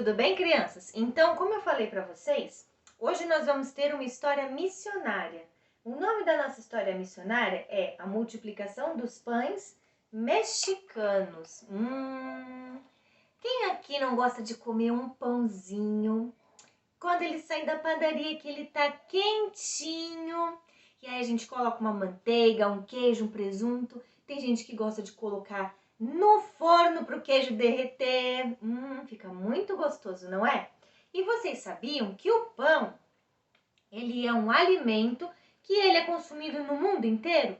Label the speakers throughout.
Speaker 1: Tudo bem, crianças? Então, como eu falei para vocês, hoje nós vamos ter uma história missionária. O nome da nossa história missionária é A Multiplicação dos Pães Mexicanos. Quem aqui não gosta de comer um pãozinho? Quando ele sai da padaria, que ele tá quentinho, e aí a gente coloca uma manteiga, um queijo, um presunto. Tem gente que gosta de colocar no forno para o queijo derreter. Fica muito gostoso, não é? E vocês sabiam que o pão, ele é um alimento que ele é consumido no mundo inteiro?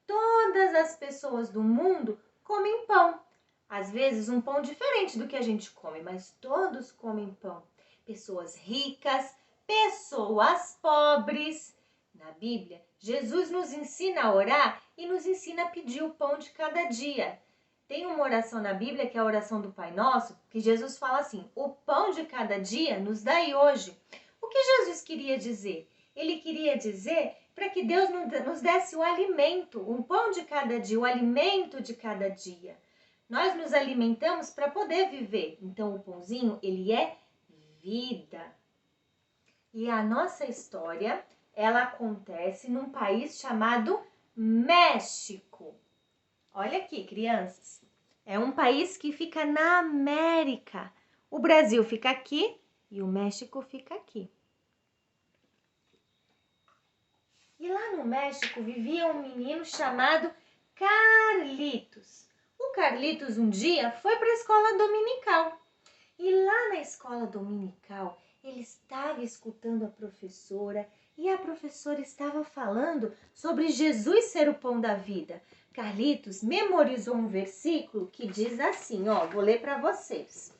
Speaker 1: Todas as pessoas do mundo comem pão. Às vezes um pão diferente do que a gente come, mas todos comem pão. Pessoas ricas, pessoas pobres. Na Bíblia, Jesus nos ensina a orar e nos ensina a pedir o pão de cada dia. Tem uma oração na Bíblia, que é a oração do Pai Nosso, que Jesus fala assim: o pão de cada dia nos dai hoje. O que Jesus queria dizer? Ele queria dizer para que Deus nos desse o alimento, o pão de cada dia, o alimento de cada dia. Nós nos alimentamos para poder viver. Então, o pãozinho, ele é vida. E a nossa história, ela acontece num país chamado México. Olha aqui, crianças. É um país que fica na América. O Brasil fica aqui e o México fica aqui. E lá no México vivia um menino chamado Carlitos. O Carlitos um dia foi para a escola dominical. E lá na escola dominical, ele estava escutando a professora e a professora estava falando sobre Jesus ser o pão da vida. Carlitos memorizou um versículo que diz assim, vou ler para vocês.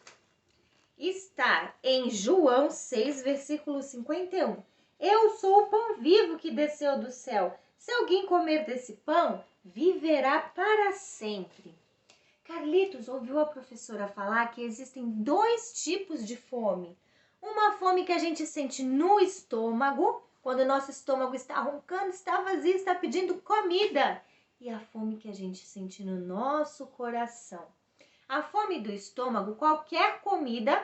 Speaker 1: Está em João 6, versículo 51. Eu sou o pão vivo que desceu do céu. Se alguém comer desse pão, viverá para sempre. Carlitos ouviu a professora falar que existem dois tipos de fome. Uma fome que a gente sente no estômago, quando o nosso estômago está roncando, está vazio, está pedindo comida. E a fome que a gente sente no nosso coração. A fome do estômago, qualquer comida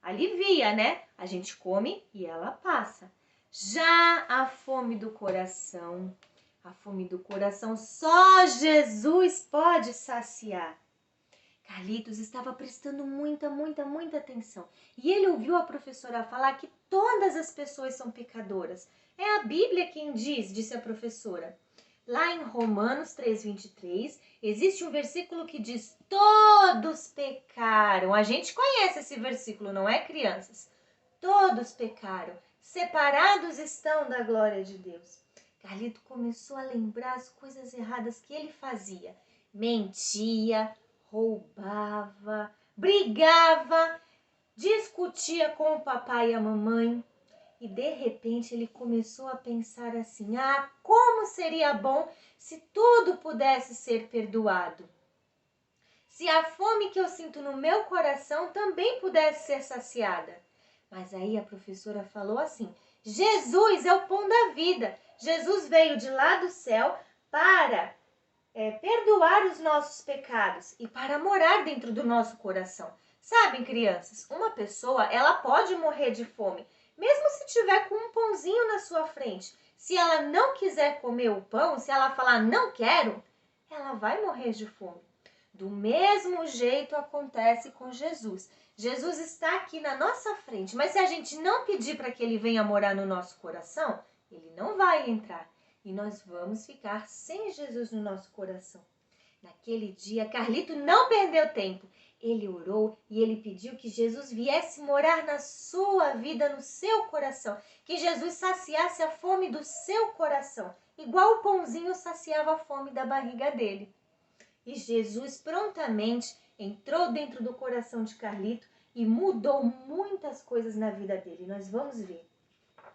Speaker 1: alivia, né? A gente come e ela passa. Já a fome do coração só Jesus pode saciar. Carlitos estava prestando muita atenção. E ele ouviu a professora falar que todas as pessoas são pecadoras. É a Bíblia quem diz, disse a professora. Lá em Romanos 3:23, existe um versículo que diz: todos pecaram. A gente conhece esse versículo, não é, crianças? Todos pecaram, separados estão da glória de Deus. Carlito começou a lembrar as coisas erradas que ele fazia. Mentia, roubava, brigava, discutia com o papai e a mamãe. E de repente ele começou a pensar assim: como seria bom se tudo pudesse ser perdoado. Se a fome que eu sinto no meu coração também pudesse ser saciada. Mas aí a professora falou assim: Jesus é o pão da vida. Jesus veio de lá do céu para perdoar os nossos pecados e para morar dentro do nosso coração. Sabem, crianças, uma pessoa, ela pode morrer de fome, mesmo se tiver com um pãozinho na sua frente. Se ela não quiser comer o pão, se ela falar não quero, ela vai morrer de fome. Do mesmo jeito acontece com Jesus. Jesus está aqui na nossa frente, mas se a gente não pedir para que ele venha morar no nosso coração, ele não vai entrar. E nós vamos ficar sem Jesus no nosso coração. Naquele dia, Carlito não perdeu tempo. Ele orou e ele pediu que Jesus viesse morar na sua vida, no seu coração. Que Jesus saciasse a fome do seu coração, igual o pãozinho saciava a fome da barriga dele. E Jesus prontamente entrou dentro do coração de Carlito e mudou muitas coisas na vida dele. Nós vamos ver.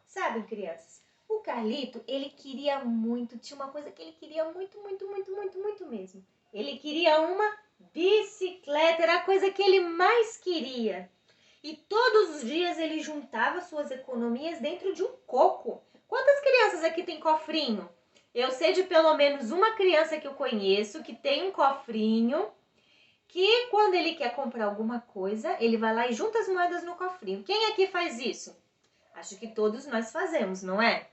Speaker 1: Sabem, crianças? O Carlito, ele queria muito, tinha uma coisa que ele queria muito mesmo. Ele queria uma bicicleta, era a coisa que ele mais queria. E todos os dias ele juntava suas economias dentro de um coco. Quantas crianças aqui tem cofrinho? Eu sei de pelo menos uma criança que eu conheço que tem um cofrinho que quando ele quer comprar alguma coisa, ele vai lá e junta as moedas no cofrinho. Quem aqui faz isso? Acho que todos nós fazemos, não é?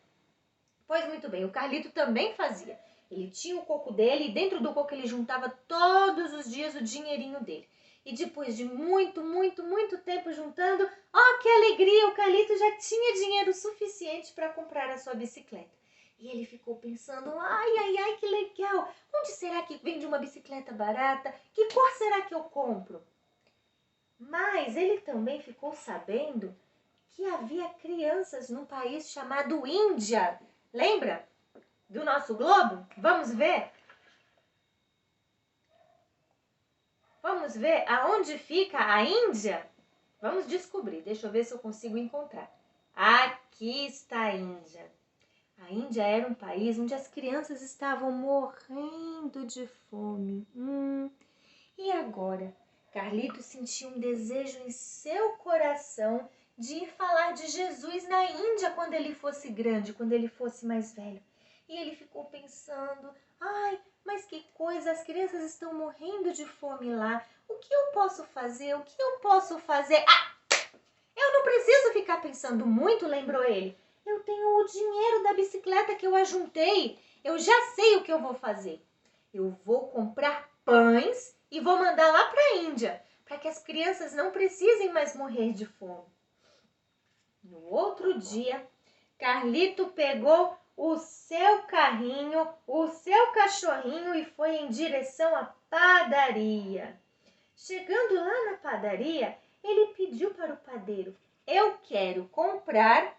Speaker 1: Pois muito bem, o Carlito também fazia. Ele tinha o coco dele e dentro do coco ele juntava todos os dias o dinheirinho dele. E depois de muito tempo juntando, oh, que alegria! O Carlito já tinha dinheiro suficiente para comprar a sua bicicleta. E ele ficou pensando, ai, que legal! Onde será que vende uma bicicleta barata? Que cor será que eu compro? Mas ele também ficou sabendo que havia crianças num país chamado Índia. Lembra do nosso globo? Vamos ver? Vamos ver aonde fica a Índia? Vamos descobrir. Deixa eu ver se eu consigo encontrar. Aqui está a Índia. A Índia era um país onde as crianças estavam morrendo de fome. E agora? Carlito sentiu um desejo em seu coração de ir falar de Jesus na Índia quando ele fosse grande, quando ele fosse mais velho. E ele ficou pensando, ai, mas que coisa, as crianças estão morrendo de fome lá. O que eu posso fazer? O que eu posso fazer? Eu não preciso ficar pensando muito, lembrou ele. Eu tenho o dinheiro da bicicleta que eu ajuntei. Eu já sei o que eu vou fazer. Eu vou comprar pães e vou mandar lá para a Índia, para que as crianças não precisem mais morrer de fome. No outro dia, Carlito pegou o seu carrinho, o seu cachorrinho e foi em direção à padaria. Chegando lá na padaria, ele pediu para o padeiro, eu quero comprar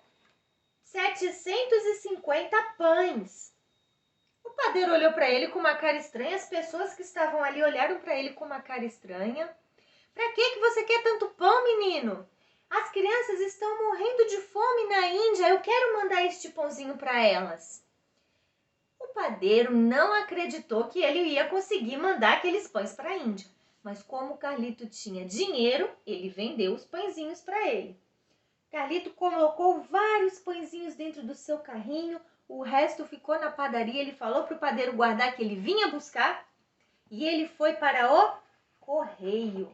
Speaker 1: 750 pães. O padeiro olhou para ele com uma cara estranha, as pessoas que estavam ali olharam para ele com uma cara estranha. Para que você quer tanto pão, menino? As crianças estão morrendo de fome na Índia, eu quero mandar este pãozinho para elas. O padeiro não acreditou que ele ia conseguir mandar aqueles pães para a Índia. Mas como o Carlito tinha dinheiro, ele vendeu os pãezinhos para ele. Carlito colocou vários pãezinhos dentro do seu carrinho, o resto ficou na padaria, ele falou para o padeiro guardar que ele vinha buscar e ele foi para o correio.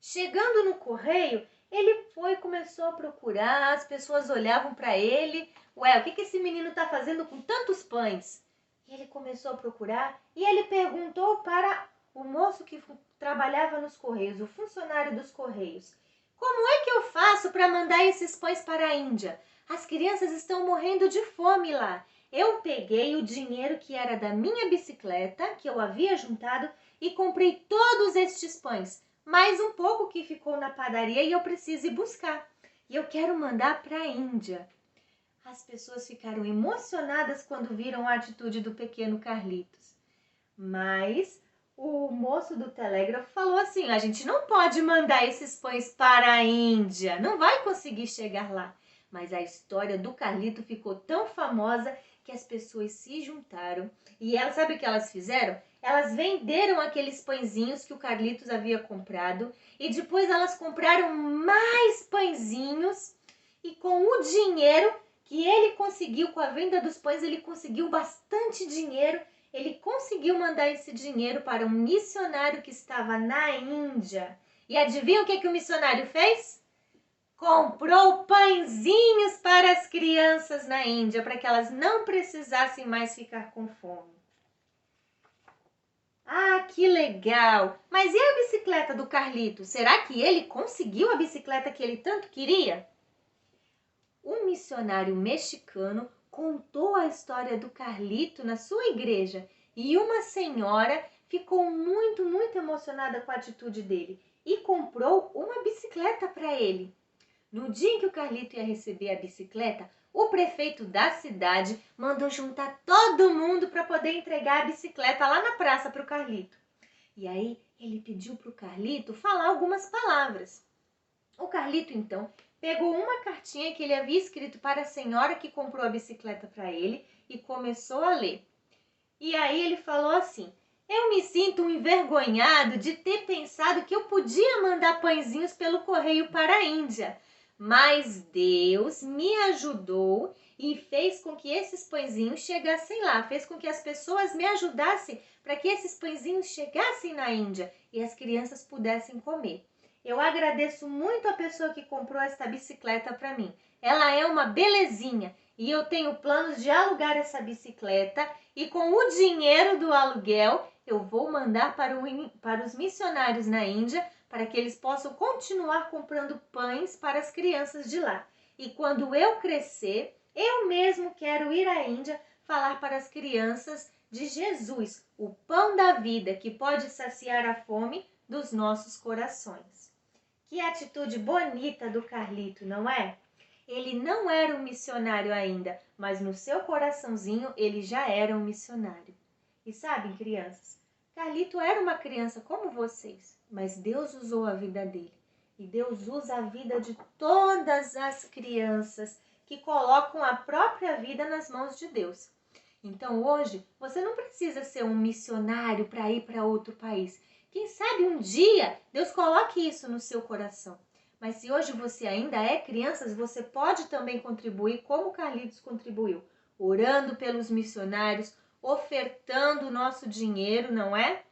Speaker 1: Chegando no correio, ele foi e começou a procurar, as pessoas olhavam para ele. Ué, o que esse menino está fazendo com tantos pães? E ele começou a procurar e ele perguntou para o moço que trabalhava nos correios, o funcionário dos correios. Como é que eu faço para mandar esses pães para a Índia? As crianças estão morrendo de fome lá. Eu peguei o dinheiro que era da minha bicicleta, que eu havia juntado, e comprei todos estes pães. Mais um pouco que ficou na padaria e eu preciso ir buscar. E eu quero mandar para a Índia. As pessoas ficaram emocionadas quando viram a atitude do pequeno Carlitos. Mas o moço do telégrafo falou assim, a gente não pode mandar esses pães para a Índia, não vai conseguir chegar lá. Mas a história do Carlito ficou tão famosa que as pessoas se juntaram. E elas, sabe o que elas fizeram? Elas venderam aqueles pãezinhos que o Carlitos havia comprado e depois elas compraram mais pãezinhos e com o dinheiro que ele conseguiu, com a venda dos pães, ele conseguiu bastante dinheiro. Ele conseguiu mandar esse dinheiro para um missionário que estava na Índia. E adivinha o que o missionário fez? Comprou pãezinhos para as crianças na Índia, para que elas não precisassem mais ficar com fome. Ah, que legal! Mas e a bicicleta do Carlito? Será que ele conseguiu a bicicleta que ele tanto queria? Um missionário mexicano contou a história do Carlito na sua igreja e uma senhora ficou muito emocionada com a atitude dele e comprou uma bicicleta para ele. No dia em que o Carlito ia receber a bicicleta, o prefeito da cidade mandou juntar todo mundo para poder entregar a bicicleta lá na praça para o Carlito. E aí ele pediu para o Carlito falar algumas palavras. O Carlito, então, pegou uma cartinha que ele havia escrito para a senhora que comprou a bicicleta para ele e começou a ler. E aí ele falou assim, eu me sinto envergonhado de ter pensado que eu podia mandar pãezinhos pelo correio para a Índia. mas Deus me ajudou e fez com que esses pãezinhos chegassem lá, fez com que as pessoas me ajudassem para que esses pãezinhos chegassem na Índia e as crianças pudessem comer. Eu agradeço muito a pessoa que comprou esta bicicleta para mim. Ela é uma belezinha e eu tenho planos de alugar essa bicicleta e com o dinheiro do aluguel eu vou mandar para os missionários na Índia para que eles possam continuar comprando pães para as crianças de lá. E quando eu crescer, eu mesmo quero ir à Índia falar para as crianças de Jesus, o pão da vida que pode saciar a fome dos nossos corações. Que atitude bonita do Carlito, não é? Ele não era um missionário ainda, mas no seu coraçãozinho ele já era um missionário. E sabem, crianças, Carlito era uma criança como vocês, mas Deus usou a vida dele. E Deus usa a vida de todas as crianças que colocam a própria vida nas mãos de Deus. Então hoje você não precisa ser um missionário para ir para outro país. Quem sabe um dia Deus coloque isso no seu coração. Mas se hoje você ainda é criança, você pode também contribuir como Carlitos contribuiu, orando pelos missionários, ofertando o nosso dinheiro, não é?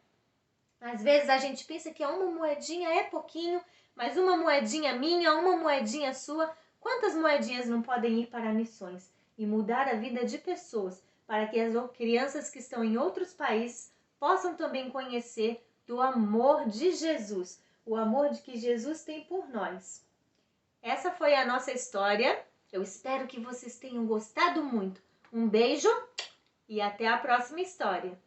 Speaker 1: Às vezes a gente pensa que uma moedinha é pouquinho, mas uma moedinha minha, uma moedinha sua, quantas moedinhas não podem ir para missões e mudar a vida de pessoas, para que as crianças que estão em outros países possam também conhecer do amor de Jesus, o amor que Jesus tem por nós. Essa foi a nossa história. Eu espero que vocês tenham gostado muito. Um beijo e até a próxima história.